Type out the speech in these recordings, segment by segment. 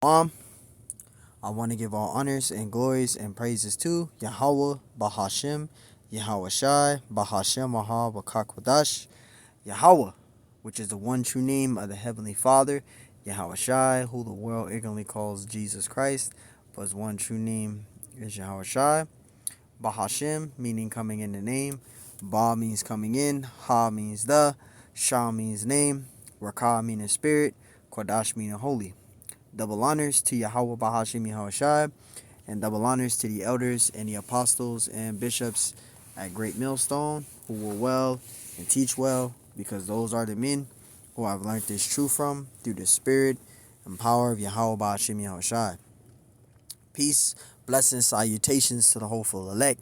Um, I want to give all honors and glories and praises to Yahweh, Bahashem, Yahweh Shai, Bahashem, Mahal, Bakakwadash, Yahweh, which is the one true name of the Heavenly Father, Yahweh Shai, who the world ignorantly calls Jesus Christ, but his one true name is Yahweh Shai, Bahashem, meaning coming in the name, Ba means coming in, Ha means the, Shah means name, Rakah meaning spirit, Kwadash meaning holy. Double honors to Yahweh Bahashim Yahweh Shai, and double honors to the elders and the apostles and bishops at Great Millstone who will well and teach well, because those are the men who I've learned this truth from through the spirit and power of Yahweh Bahashim Yahweh Shai. Peace, blessings, salutations to the hopeful elect,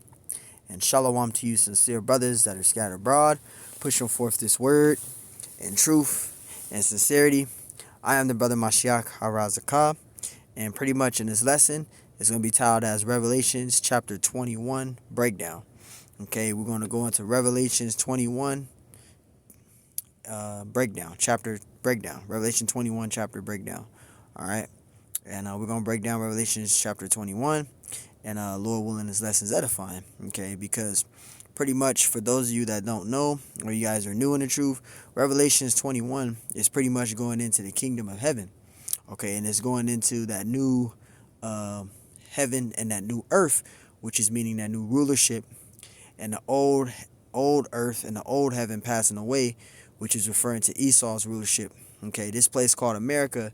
and shalom to you sincere brothers that are scattered abroad, pushing forth this word in truth and sincerity. I am the brother Mashiach Harazakah, and pretty much in this lesson, it's going to be titled as Revelations chapter 21 breakdown. Okay, we're going to go into Revelations 21 breakdown, Revelation 21 chapter breakdown. All right, and we're going to break down Revelations chapter 21, and Lord willing, this lesson is edifying. Okay, because pretty much for those of you that don't know, or you guys are new in the truth, Revelations 21 is pretty much going into the kingdom of heaven. Okay, and it's going into that new heaven and that new earth, which is meaning that new rulership, and the old earth and the old heaven passing away, which is referring to Esau's rulership. Okay, this place called America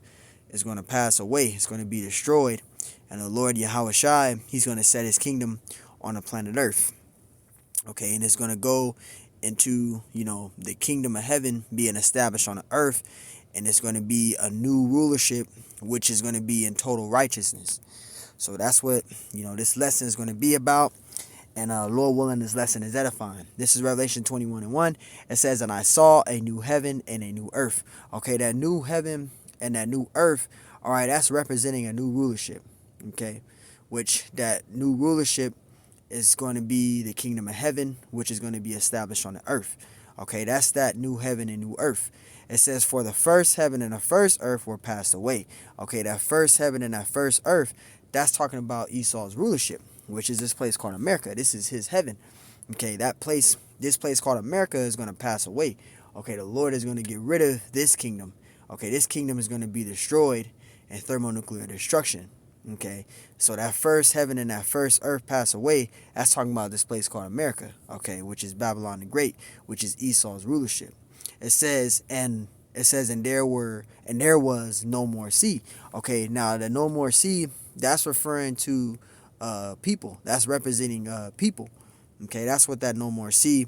is going to pass away. It's going to be destroyed, and the Lord Yahweh Shai, he's going to set his kingdom on the planet earth. Okay, and it's going to go into, the kingdom of heaven being established on the earth, and it's going to be a new rulership, which is going to be in total righteousness. So that's what, this lesson is going to be about, and Lord willing, this lesson is edifying. This is Revelation 21:1. It says, and I saw a new heaven and a new earth. Okay, that new heaven and that new earth, all right, that's representing a new rulership, okay, which that new rulership is going to be the kingdom of heaven, which is going to be established on the earth. Okay, that's that new heaven and new earth. It says, for the first heaven and the first earth were passed away. Okay, that first heaven and that first earth, that's talking about Esau's rulership, which is this place called America. This is his heaven. Okay, this place called America is going to pass away. Okay, the Lord is going to get rid of this kingdom. Okay, this kingdom is going to be destroyed in thermonuclear destruction. Okay, so that first heaven and that first earth pass away. That's talking about this place called America. Okay, which is Babylon the Great, which is Esau's rulership. It says, and there was no more sea. Okay, now the no more sea, that's referring to people. That's representing people. Okay, that's what that no more sea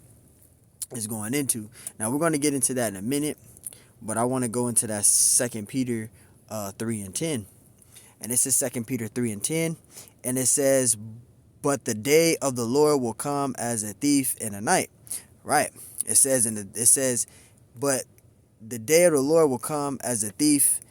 is going into. Now we're going to get into that in a minute, but I want to go into that 2 Peter 3:10. And this is 2 Peter 3:10, and it says, but the day of the Lord will come as a thief in the night. Right. It says, but the day of the Lord will come as a thief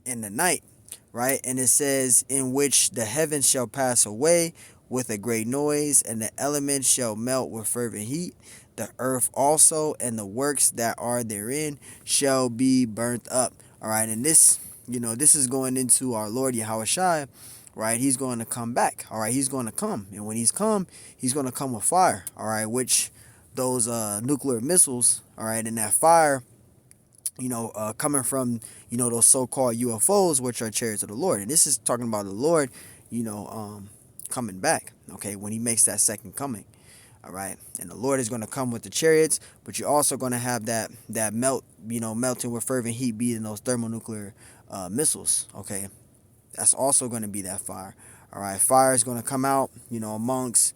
in the night. Right. And it says, in which the heavens shall pass away with a great noise, and the elements shall melt with fervent heat. The earth also and the works that are therein shall be burnt up. All right. And this is going into our Lord Yahweh Shai, right? He's going to come back. All right. He's going to come. And when he's going to come with fire. All right. Which those nuclear missiles, all right, and that fire, coming from, those so-called UFOs, which are chariots of the Lord. And this is talking about the Lord, coming back. Okay. When he makes that second coming. All right. And the Lord is going to come with the chariots, but you're also going to have that melting with fervent heat beating those thermonuclear missiles. Okay. That's also going to be that fire. All right. Fire is going to come out, amongst,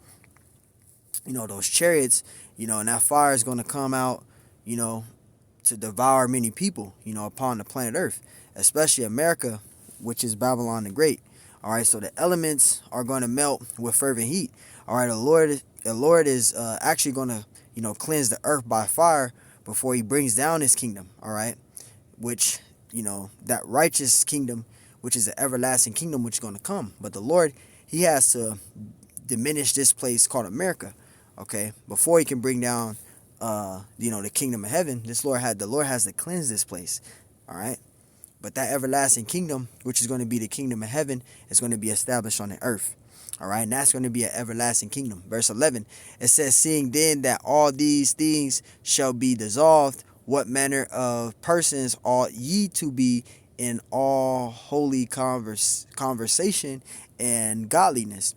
those chariots, and that fire is going to come out, to devour many people, upon the planet Earth, especially America, which is Babylon the Great. All right. So the elements are going to melt with fervent heat. All right. The Lord is actually going to, cleanse the earth by fire before he brings down his kingdom. All right. Which, that righteous kingdom, which is the everlasting kingdom, which is going to come. But the Lord, he has to diminish this place called America. Okay. Before he can bring down, the kingdom of heaven, the Lord has to cleanse this place. All right. But that everlasting kingdom, which is going to be the kingdom of heaven, is going to be established on the earth. All right, and that's going to be an everlasting kingdom. Verse 11, it says, seeing then that all these things shall be dissolved, what manner of persons ought ye to be in all holy conversation and godliness?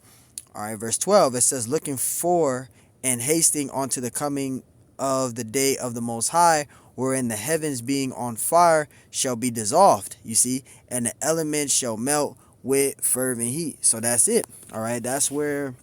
All right, verse 12, it says, looking for and hasting unto the coming of the day of the Most High, wherein the heavens being on fire shall be dissolved, you see, and the elements shall melt with fervent heat. So that's it. All right, that's where,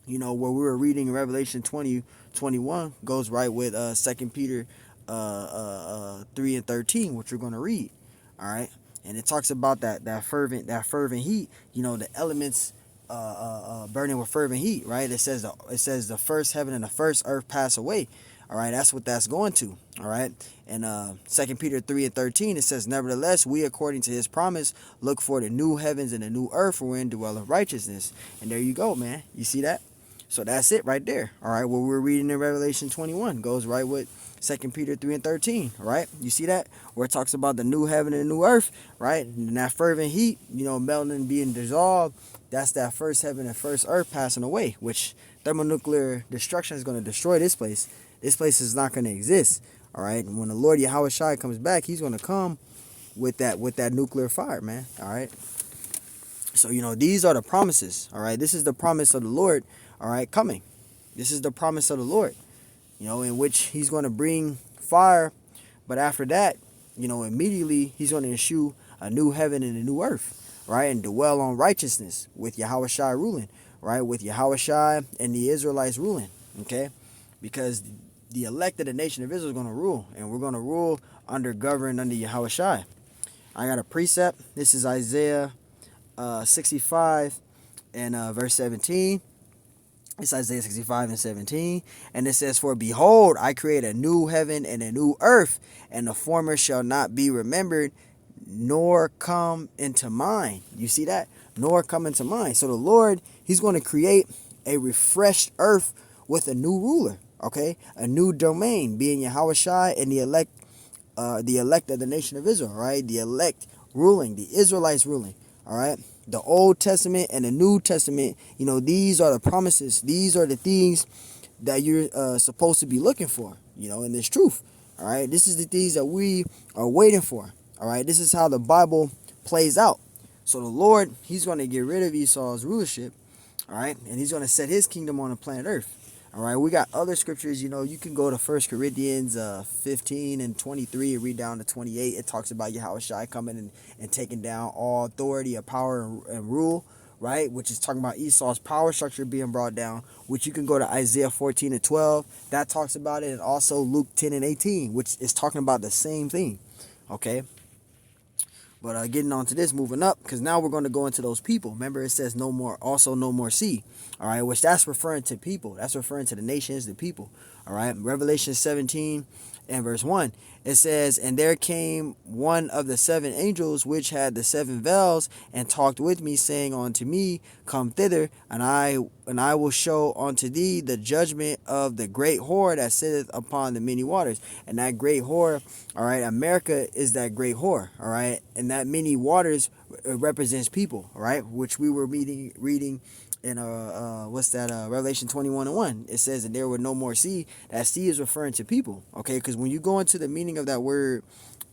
where we were reading Revelation 20:21 goes right with 2 Peter 3 and 13, which we're going to read. All right, and it talks about that fervent heat, the elements burning with fervent heat, right? It says the first heaven and the first earth pass away. All right, that's what that's going to. All right, and 2 Peter 3 and 13, it says, nevertheless, we, according to his promise, look for the new heavens and the new earth wherein dwelleth righteousness. And there you go, man. You see that? So that's it right there. All right, what we're reading in Revelation 21 goes right with 2 Peter 3 and 13, right? You see that? Where it talks about the new heaven and the new earth, right? And that fervent heat, melting and being dissolved, that's that first heaven and first earth passing away, which thermonuclear destruction is going to destroy this place. This place is not going to exist, all right? And when the Lord Yahweh Shai comes back, he's going to come with that nuclear fire, man, all right? So, these are the promises, all right? This is the promise of the Lord, all right, coming. This is the promise of the Lord, in which he's going to bring fire. But after that, immediately he's going to issue a new heaven and a new earth, right? And dwell on righteousness with Yahweh Shai ruling, right? With Yahweh Shai and the Israelites ruling, okay? Because the elect of the nation of Israel is going to rule, and we're going to rule governed under Yahweh Shai. I got a precept. This is Isaiah 65 and verse 17. It's Isaiah 65 and 17. And it says, for behold, I create a new heaven and a new earth, and the former shall not be remembered, nor come into mind. You see that? Nor come into mind. So the Lord, he's going to create a refreshed earth with a new ruler, okay? A new domain, being Yahweh Shai and the elect of the nation of Israel, right? The elect ruling, the Israelites ruling, all right? The Old Testament and the New Testament, these are the promises. These are the things that you're supposed to be looking for, in this truth, all right? This is the things that we are waiting for, all right? This is how the Bible plays out. So the Lord, he's going to get rid of Esau's rulership, all right? And he's going to set his kingdom on the planet Earth. All right, we got other scriptures, you can go to 1 Corinthians 15 and 23 and read down to 28. It talks about Yahweh Shai coming and taking down all authority of power and rule, right? Which is talking about Esau's power structure being brought down, which you can go to Isaiah 14 and 12. That talks about it. And also Luke 10 and 18, which is talking about the same thing, okay? But getting on to this, moving up, because now we're going to go into those people. Remember, it says no more sea. All right, which that's referring to people. That's referring to the nations, the people. All right, Revelation 17 and verse 1. It says, and there came one of the seven angels which had the seven vials, and talked with me, saying unto me, come thither, and I will show unto thee the judgment of the great whore that sitteth upon the many waters. And that great whore, all right, America is that great whore, all right, and that many waters represents people, all right, which we were reading in Revelation 21 and 1. It says that there were no more sea. That sea is referring to people, okay? Because when you go into the meaning of that word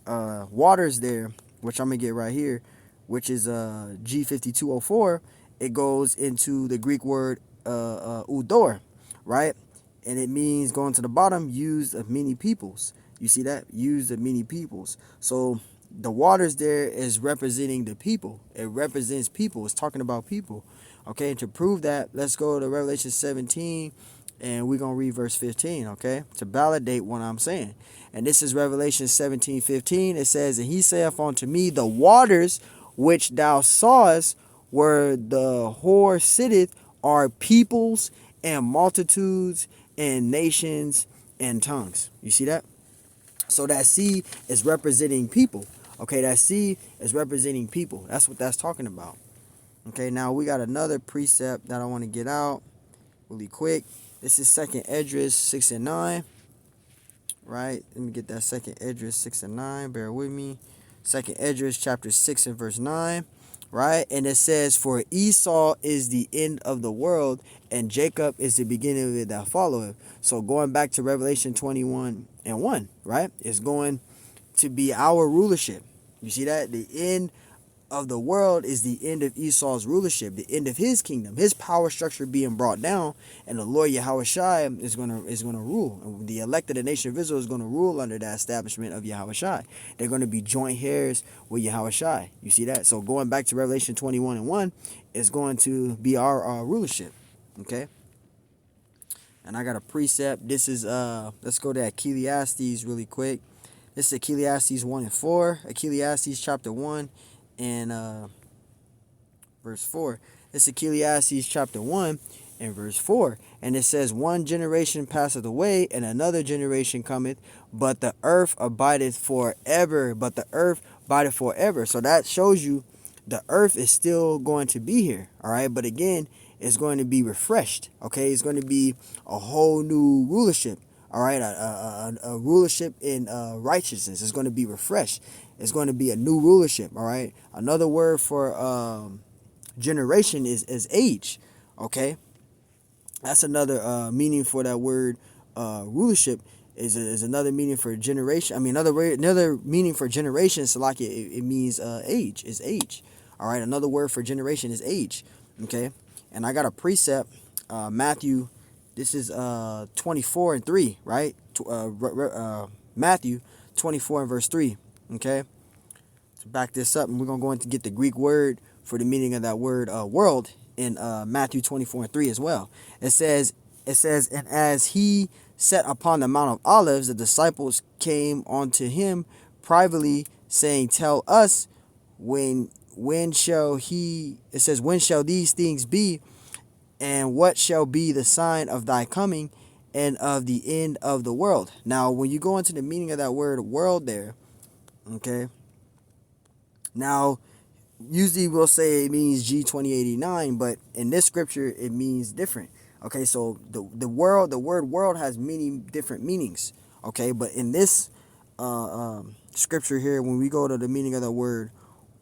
waters there, which I'm gonna get right here, which is G5204, it goes into the Greek word udor, right? And it means, going to the bottom, used of many peoples. You see that? Used of many peoples. So the waters there is representing the people. It represents people. It's talking about people. Okay, and to prove that, let's go to Revelation 17, and we're going to read verse 15, okay, to validate what I'm saying. And this is Revelation 17:15. It says, and he saith unto me, the waters which thou sawest where the whore sitteth are peoples and multitudes and nations and tongues. You see that? So that sea is representing people. Okay, that sea is representing people. That's what that's talking about. Okay, now we got another precept that I want to get out really quick. This is 2nd Esdras 6 and 9. Right? Let me get that 2nd Esdras 6 and 9. Bear with me. Second Esdras chapter 6 and verse 9, right? And it says, for Esau is the end of the world, and Jacob is the beginning of it that followeth. So going back to Revelation 21 and 1, right? It's going to be our rulership. You see that? The end of the world is the end of Esau's rulership, the end of his kingdom, his power structure being brought down, and the Lord Yahushua is gonna rule. And the elect of the nation of Israel is gonna rule under that establishment of Yahushua. They're gonna be joint heirs with Yahushua. You see that? So going back to Revelation 21 and 1 is going to be our rulership. Okay. And I got a precept. This is let's go to Ecclesiastes really quick. This is Ecclesiastes 1 and 4. Ecclesiastes chapter 1 and verse 4. It's Ecclesiastes chapter 1 and verse 4. And it says, one generation passeth away, and another generation cometh, but the earth abideth forever. But the earth abideth forever. So that shows you the earth is still going to be here. All right. But again, it's going to be refreshed. Okay. It's going to be a whole new rulership. All right. A rulership in righteousness is going to be refreshed. It's going to be a new rulership. All right. Another word for generation is age. Okay. That's another meaning for that word rulership is another meaning for generation. I mean, another meaning for generation. So like it means age is age. All right. Another word for generation is age. Okay. And I got a precept, Matthew. This is 24 and 3, right? Matthew 24 and verse 3. Okay. To back this up, and we're gonna go into get the Greek word for the meaning of that word world in Matthew 24 and 3 as well. It says, and as he sat upon the Mount of Olives, the disciples came unto him privately, saying, tell us when shall these things be, and what shall be the sign of thy coming and of the end of the world? Now, when you go into the meaning of that word world there, okay, now usually we'll say it means G2089, but in this scripture it means different. Okay, so the word world has many different meanings. Okay, but in this scripture here, when we go to the meaning of the word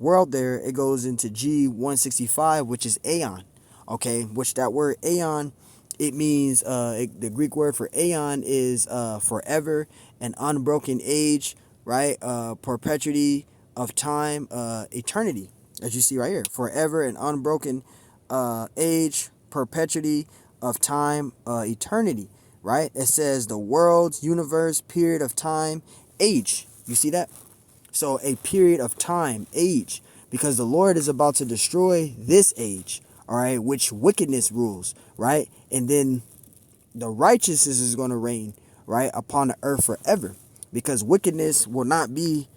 world there, it goes into G165, which is aeon. Okay, which that word aeon, it means the Greek word for aeon is forever, an unbroken age, right? Perpetuity of time, eternity, as you see right here. Forever, an unbroken age, perpetuity of time, eternity, right? It says the world, universe, period of time, age. You see that? So a period of time, age, because the Lord is about to destroy this age. All right, which wickedness rules, right? And then the righteousness is going to reign, right, upon the earth forever, because wickedness will not be,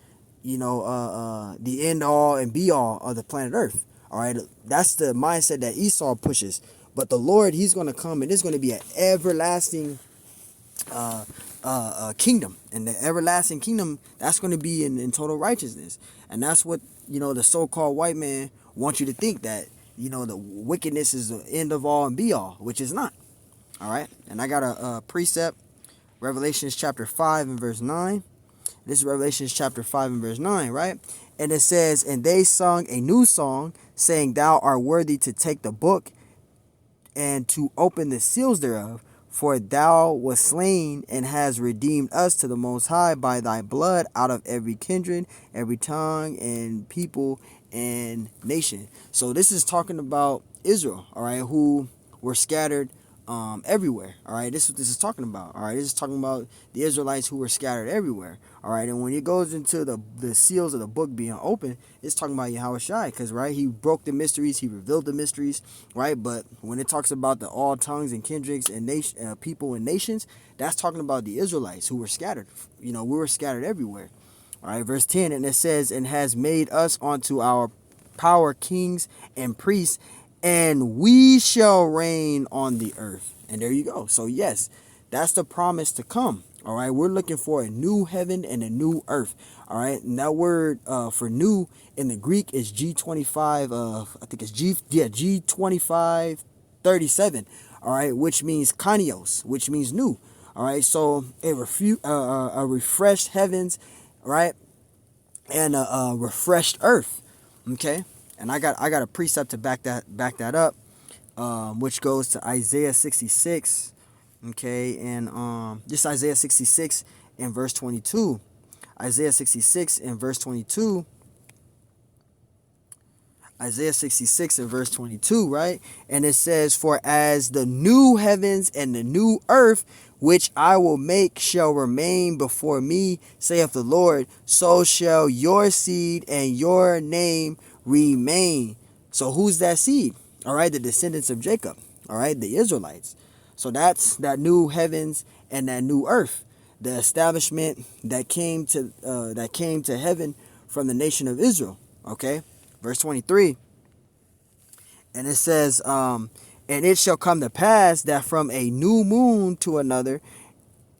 the end all and be all of the planet Earth. All right, that's the mindset that Esau pushes. But the Lord, he's going to come, and it's going to be an everlasting kingdom, and the everlasting kingdom, that's going to be in total righteousness. And that's what, the so-called white man wants you to think, that the wickedness is the end of all and be all, which is not. All right. And I got a precept, Revelations chapter 5 and verse 9. This is Revelations chapter 5 and verse 9, right? And it says, and they sung a new song, saying, thou art worthy to take the book and to open the seals thereof, for thou wast slain and hast redeemed us to the Most High by thy blood out of every kindred, every tongue, and people, and nation. So this is talking about Israel, all right, who were scattered everywhere. All right, this is what this is talking about. All right, this is talking about the Israelites who were scattered everywhere. All right, and when it goes into the seals of the book being open, it's talking about Yahushua, because right, he broke the mysteries, he revealed the mysteries, right? But when it talks about the all tongues and kindreds and people and nations, that's talking about the Israelites who were scattered. We were scattered everywhere. All right, verse 10, and it says, and has made us unto our power kings and priests, and we shall reign on the earth. And there you go. So yes, that's the promise to come. All right, we're looking for a new heaven and a new earth. All right, and that word for new in the Greek is G25. I think it's G2537. All right, which means kainos, which means new. All right, so a refreshed heavens, right, and a refreshed earth. Okay, and I got a precept to back that up, which goes to Isaiah 66. Okay, and this Isaiah 66 in verse 22. Isaiah 66 in verse 22. Isaiah 66 and verse 22, right? And it says, "For as the new heavens and the new earth, which I will make, shall remain before me, saith the Lord, so shall your seed and your name remain." So who's that seed? All right, the descendants of Jacob. All right, the Israelites. So that's that new heavens and that new earth, the establishment that came to heaven from the nation of Israel. Okay, verse 23. And it says, "And it shall come to pass that from a new moon to another,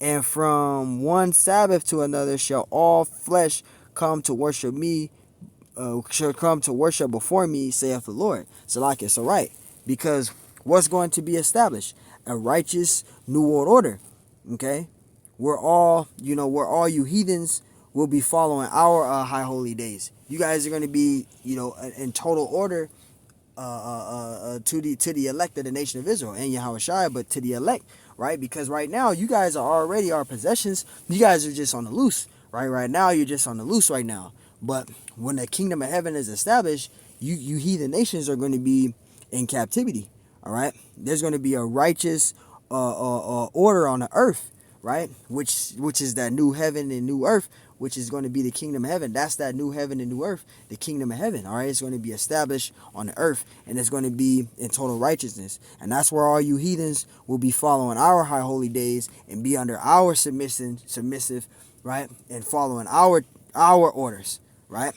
and from one Sabbath to another, shall all flesh come to worship me, shall come to worship before me, saith the Lord." So like it's all right. Because what's going to be established? A righteous new world order. Okay? We're all you heathens will be following our high holy days. You guys are going to be, in total order to the elect of the nation of Israel and Yahushua, but to the elect, right? Because right now you guys are already our possessions. You guys are just on the loose, right? Right now you're just on the loose right now. But when the kingdom of heaven is established, you heathen nations are going to be in captivity. All right, there's going to be a righteous order on the earth, right? Which is that new heaven and new earth, which is going to be the kingdom of heaven. That's that new heaven and new earth, the kingdom of heaven. All right, it's going to be established on the earth, and it's going to be in total righteousness. And that's where all you heathens will be following our high holy days and be under our submissive, right, and following our orders, right?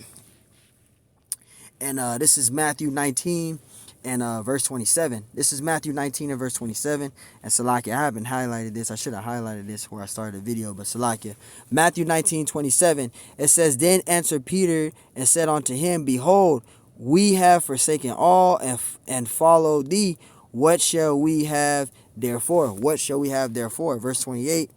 And this is Matthew 19 and verse 27. This is Matthew 19 and verse 27. And Salakia, I haven't highlighted this. I should have highlighted this where I started the video. But Salakia, Matthew 19:27. It says, "Then answered Peter and said unto him, Behold, we have forsaken all and followed thee. What shall we have therefore?" What shall we have therefore? Verse 28.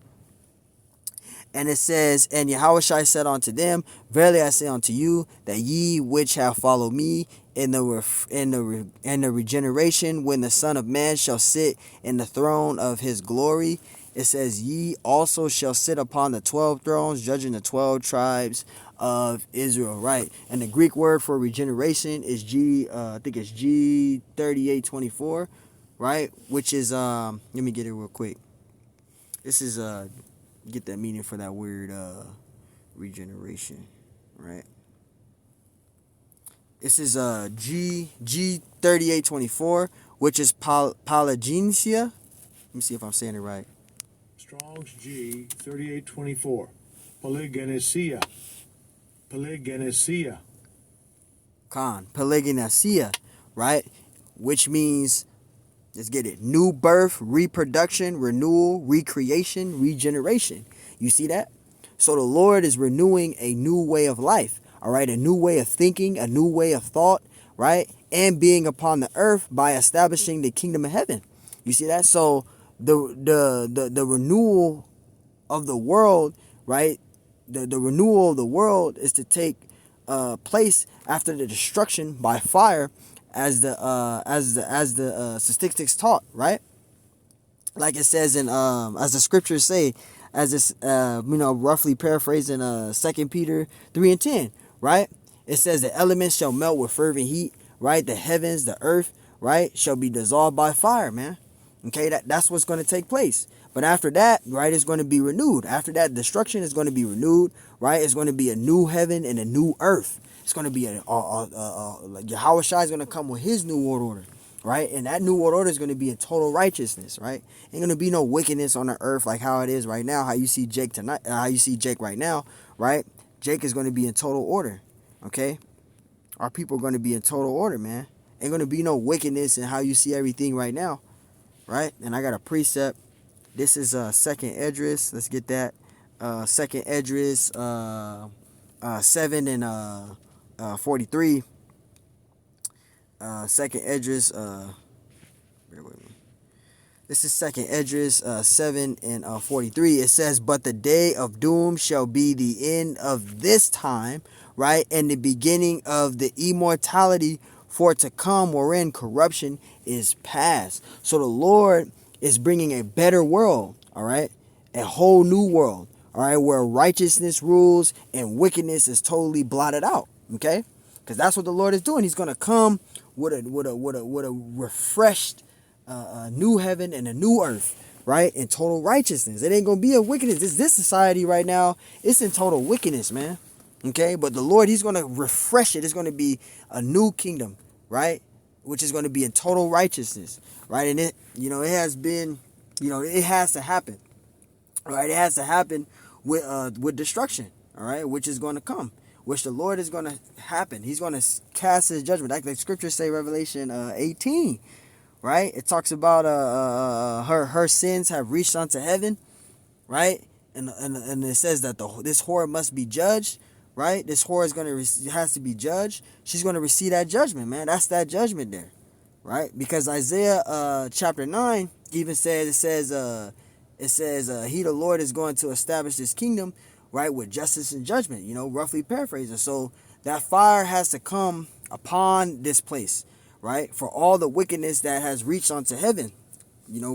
And it says, "And Yahushua said unto them, Verily I say unto you, that ye which have followed me in the regeneration, when the Son of Man shall sit in the throne of his glory, it says, ye also shall sit upon the 12 thrones, judging the 12 tribes of Israel." Right. And the Greek word for regeneration is I think it's G3824, right? Which is let me get it real quick. This is get that meaning for that word regeneration, right? This is G3824, which is Pelagianesia. Let me see if I'm saying it right. Strong's G 3824. Pelagianesia. Pelagianesia, right? Which means, let's get it, new birth, reproduction, renewal, recreation, regeneration. You see that? So the Lord is renewing a new way of life, all right? A new way of thinking, a new way of thought, right? And being upon the earth by establishing the kingdom of heaven. You see that? So the renewal of the world, right? The renewal of the world is to take place after the destruction by fire, as the statistics taught, right? Like it says in as the scriptures say, as it's roughly paraphrasing 2 Peter 3:10, right? It says the elements shall melt with fervent heat, right? The heavens, the earth, right, shall be dissolved by fire, man. Okay, that's what's going to take place. But after that, right, it's going to be renewed. After that destruction is going to be renewed, right? It's going to be a new heaven and a new earth. It's going to be like Yahushua is going to come with his new world order, right? And that new world order is going to be in total righteousness, right? Ain't going to be no wickedness on the earth like how it is right now. How you see Jake tonight, how you see Jake right now, right? Jake is going to be in total order, okay? Our people are going to be in total order, man. Ain't going to be no wickedness in how you see everything right now, right? And I got a precept. This is Second Esdras. Let's get that. Second Esdras 7 and 43. Second Esdras. Bear with me. This is second Esdras 7 and 43. It says, but the day of doom shall be the end of this time, right? And the beginning of the immortality for to come, wherein corruption is past. So the Lord is bringing a better world, all right? A whole new world, all right, where righteousness rules and wickedness is totally blotted out, okay? Because that's what the Lord is doing. He's going to come with a refreshed a new heaven and a new earth, right? In total righteousness. It ain't gonna be a wickedness. This society right now, it's in total wickedness, man. Okay, but the Lord, He's gonna refresh it. It's gonna be a new kingdom, right? Which is gonna be in total righteousness, right? And it, it has been, it has to happen, right? It has to happen with destruction, all right, which is going to come, which the Lord is going to happen. He's going to cast His judgment, like the scriptures say, Revelation 18. Right, it talks about her sins have reached unto heaven, right, and it says that this whore must be judged, right. This whore has to be judged. She's gonna receive that judgment, man. That's that judgment there, right? Because Isaiah chapter 9 even says it says He the Lord is going to establish this kingdom, right, with justice and judgment. Roughly paraphrasing. So that fire has to come upon this place, right, for all the wickedness that has reached unto heaven,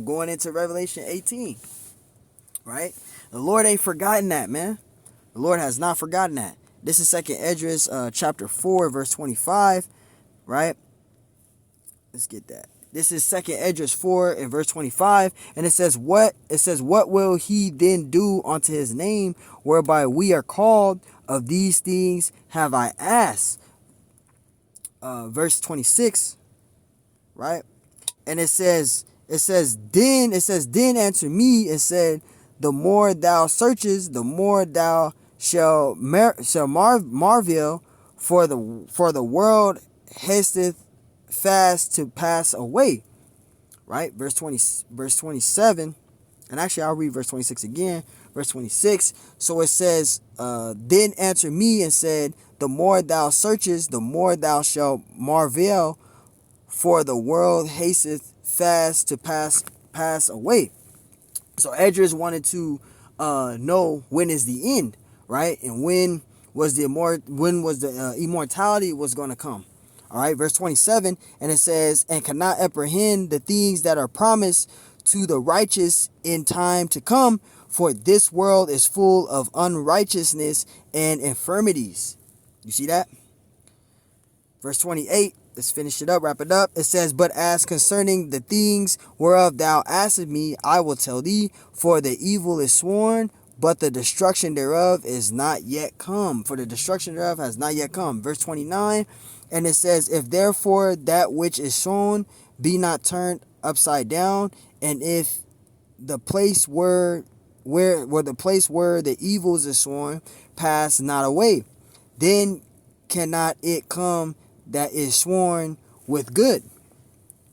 going into Revelation 18, right? The Lord ain't forgotten that, man. The Lord has not forgotten that. This is second Esdras chapter 4, verse 25, right? Let's get that. This is second Esdras 4 and verse 25, and it says, what will He then do unto His name, whereby we are called? Of these things have I asked. Verse 26, right? And it says then answer me and said, the more thou searchest, the more thou shall marvel, for the world hasteth fast to pass away, right? Verse 27, and actually I'll read verse 26 again. Verse 26, so it says, then answer me and said, the more thou searchest, the more thou shalt marvel, for the world hasteth fast to pass away. So Esdras wanted to know when is the end, right? And when was the immortality was going to come. All right, verse 27, and it says, and cannot apprehend the things that are promised to the righteous in time to come, for this world is full of unrighteousness and infirmities. You see that? Verse 28, let's finish it up, wrap it up. It says, but as concerning the things whereof thou askest me, I will tell thee, for the evil is sworn, but the destruction thereof is not yet come. For the destruction thereof has not yet come. Verse 29, and it says, if therefore that which is sown be not turned upside down, and if the place where the evils is sworn pass not away, then cannot it come that is sworn with good,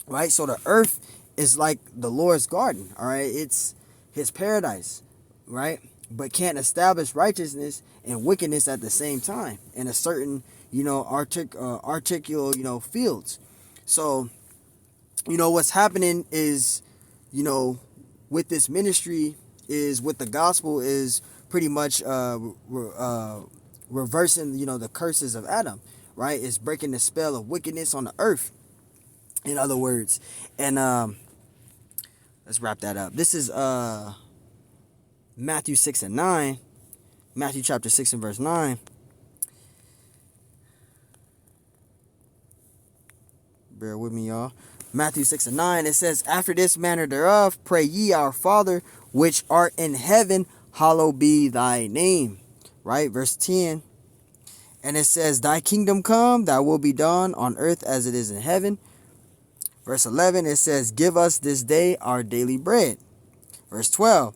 right? So the earth is like the Lord's garden, all right? It's His paradise, right? But can't establish righteousness and wickedness at the same time in a certain, articulate, fields. So, what's happening is, with this ministry is with the gospel is pretty much reversing, the curses of Adam, right? It's breaking the spell of wickedness on the earth, in other words. And let's wrap that up. This is Matthew 6 and 9. Matthew chapter 6 and verse 9. Bear with me, y'all. Matthew 6 and 9. It says, after this manner thereof, pray ye, our Father, which art in heaven, hallowed be thy name. Right? Verse 10. And it says, thy kingdom come, thy will be done on earth as it is in heaven. Verse 11, it says, give us this day our daily bread. Verse 12,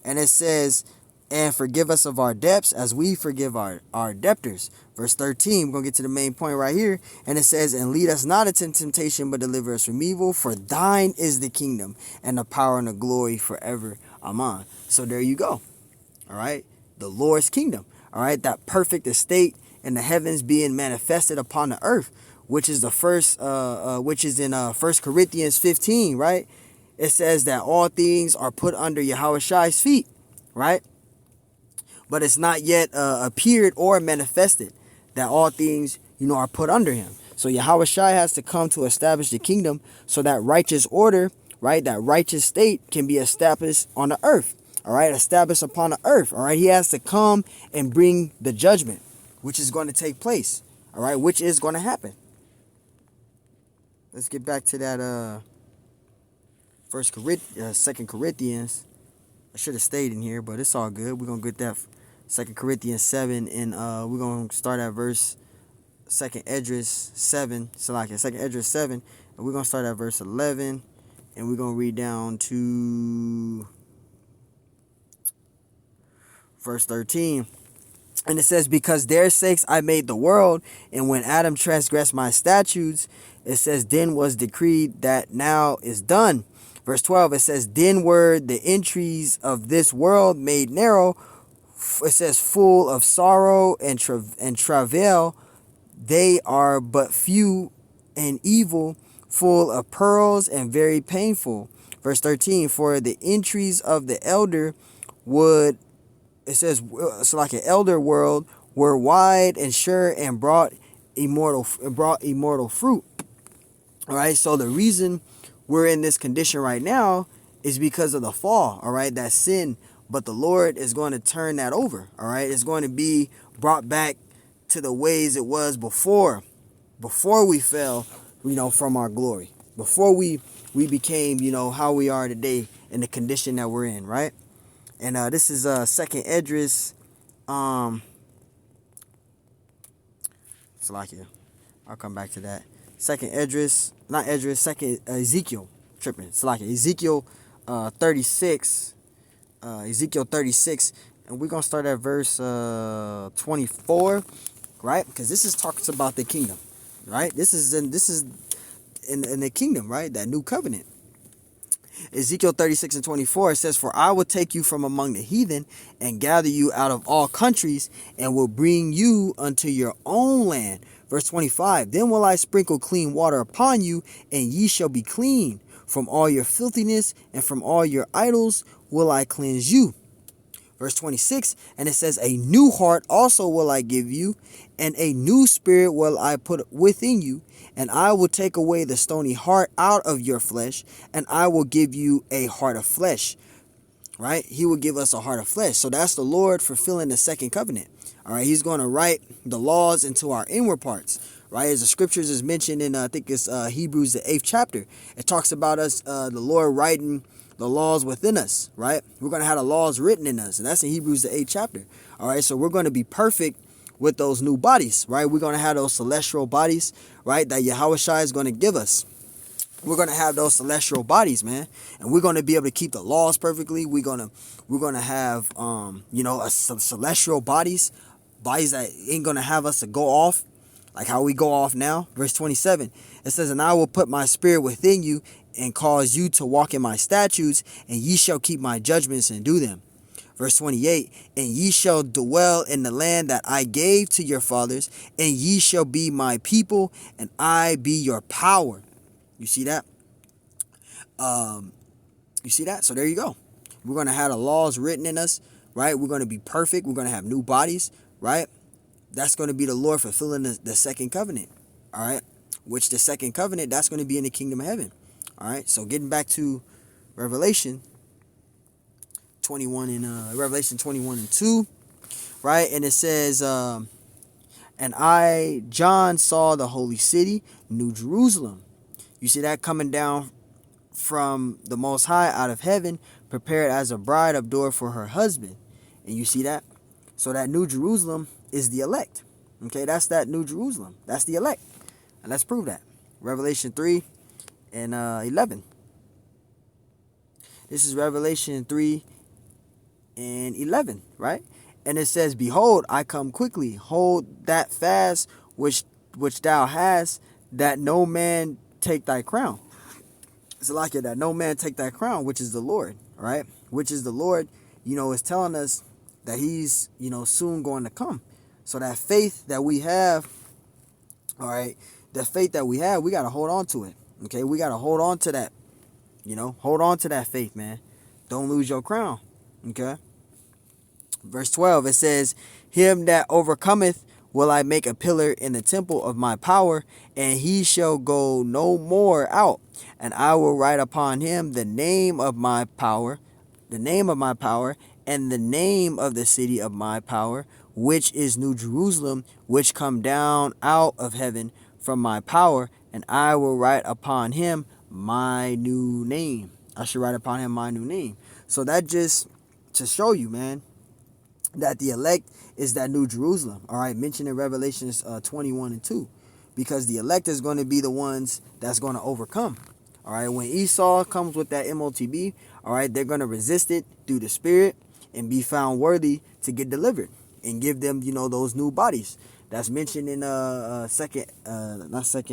and it says, and forgive us of our debts as we forgive our debtors. Verse 13, we're going to get to the main point right here. And it says, and lead us not into temptation, but deliver us from evil. For thine is the kingdom and the power and the glory forever. Amen. So there you go. All right. The Lord's kingdom. All right. That perfect estate in the heavens being manifested upon the earth, which is the first, which is in 1 Corinthians 15, right? it says that all things are put under Yahushai's feet, right? But it's not yet appeared or manifested that all things, are put under him. So Yahushai has to come to establish the kingdom so that righteous order, right, that righteous state can be established on the earth, all right, established upon the earth, all right. He has to come and bring the judgment, which is going to take place, all right, which is going to happen. Let's get back to that Second Corinthians. I should have stayed in here, but it's all good. We're going to get that 2 Corinthians 7, and we're going to start at verse 2nd Esdras 7, Salakia, 2nd Esdras 7, and we're going to start at verse 11, and we're going to read down to verse 13. And it says, because their sakes I made the world, and when Adam transgressed my statutes, it says, then was decreed that now is done. Verse 12, it says, then were the entries of this world made narrow. It says, full of sorrow and travail. They are but few and evil, full of pearls and very painful. Verse 13, for the entries of the elder would, it says, so like an elder world, were wide and sure and brought immortal fruit. All right, so the reason we're in this condition right now is because of the fall, all right, that sin. But the Lord is going to turn that over, all right. It's going to be brought back to the ways it was before we fell, from our glory, before we became, how we are today in the condition that we're in, right? And this is 2nd Esdras, Salakia. I'll come back to that. 2nd Esdras, not Esdras, 2nd Ezekiel, tripping, Salakia, Ezekiel 36, Ezekiel 36, and we're gonna start at verse 24, right? Because this talks about the kingdom, right? This is in the kingdom, right? That new covenant. Ezekiel 36 and 24, it says, for I will take you from among the heathen and gather you out of all countries and will bring you unto your own land. Verse 25, then will I sprinkle clean water upon you, and ye shall be clean. From all your filthiness and from all your idols will I cleanse you. Verse 26, and it says, a new heart also will I give you, and a new spirit will I put within you, and I will take away the stony heart out of your flesh, and I will give you a heart of flesh. Right? He will give us a heart of flesh. So that's the Lord fulfilling the second covenant. All right, he's going to write the laws into our inward parts, right? As the scriptures is mentioned in, I think it's Hebrews, the 8th chapter. It talks about us, the Lord writing the laws within us, right? We're going to have the laws written in us, and that's in Hebrews, the 8th chapter. All right, so we're going to be perfect with those new bodies, right? We're going to have those celestial bodies, right, that Yahushua is going to give us. We're going to have those celestial bodies, man, and we're going to be able to keep the laws perfectly. We're going to have some celestial bodies that ain't going to have us to go off like how we go off now. Verse 27, it says, and I will put my spirit within you and cause you to walk in my statutes, and ye shall keep my judgments and do them. Verse 28, and ye shall dwell in the land that I gave to your fathers, and ye shall be my people, and I be your power. You see that? So there you go. We're going to have the laws written in us, right? We're going to be perfect. We're going to have new bodies, right? That's going to be the Lord fulfilling the second covenant, all right? Which the second covenant, that's going to be in the kingdom of heaven, all right? So getting back to Revelation 21 and Revelation 21 and 2, right? And it says, and I, John, saw the holy city, New Jerusalem. You see that coming down from the Most High out of heaven, prepared as a bride adorned for her husband. And you see that? So that New Jerusalem is the elect. Okay, that's that New Jerusalem. That's the elect. And let's prove that. Revelation 3 and 11. This is Revelation 3 and 11, right? And it says, behold, I come quickly. Hold that fast which thou hast, that no man take thy crown. It's like that no man take thy crown, which is the Lord, right? Which is the Lord, is telling us that he's, soon going to come. So that faith that we have, all right, the faith that we have, we got to hold on to it. Okay, we got to hold on to that. You know, hold on to that faith, man. Don't lose your crown. Okay. Verse 12, it says, him that overcometh will I make a pillar in the temple of my power, and he shall go no more out. And I will write upon him the name of my power, and the name of the city of my power, which is New Jerusalem, which come down out of heaven from my power, and I will write upon him my new name. I should write upon him my new name. So that just to show you, man, that the elect is that New Jerusalem, all right, mentioned in Revelations 21 and 2, because the elect is going to be the ones that's going to overcome. All right, when Esau comes with that MOTB, all right, they're going to resist it through the Spirit and be found worthy to get delivered and give them, you know, those new bodies. That's mentioned in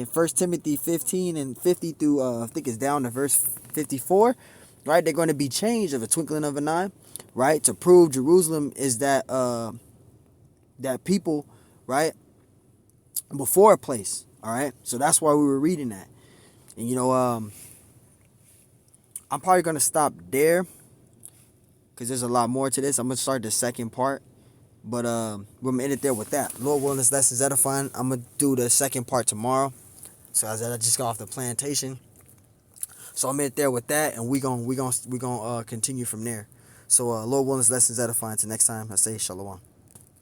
First Timothy 15 and 50 through I think it's down to verse 54. Right, they're going to be changed of a twinkling of an eye, right, to prove Jerusalem is that that people, right, before a place. All right, so that's why we were reading that. And you know, I'm probably gonna stop there because there's a lot more to this. I'm gonna start the second part, but we're gonna end it there with that. Lord willing, this lesson's edifying. I'm gonna do the second part tomorrow. So as I just got off the plantation, so I'm in there with that, and we gonna continue from there. So Lord willing, this lesson's edifying. Until next time, I say shalom.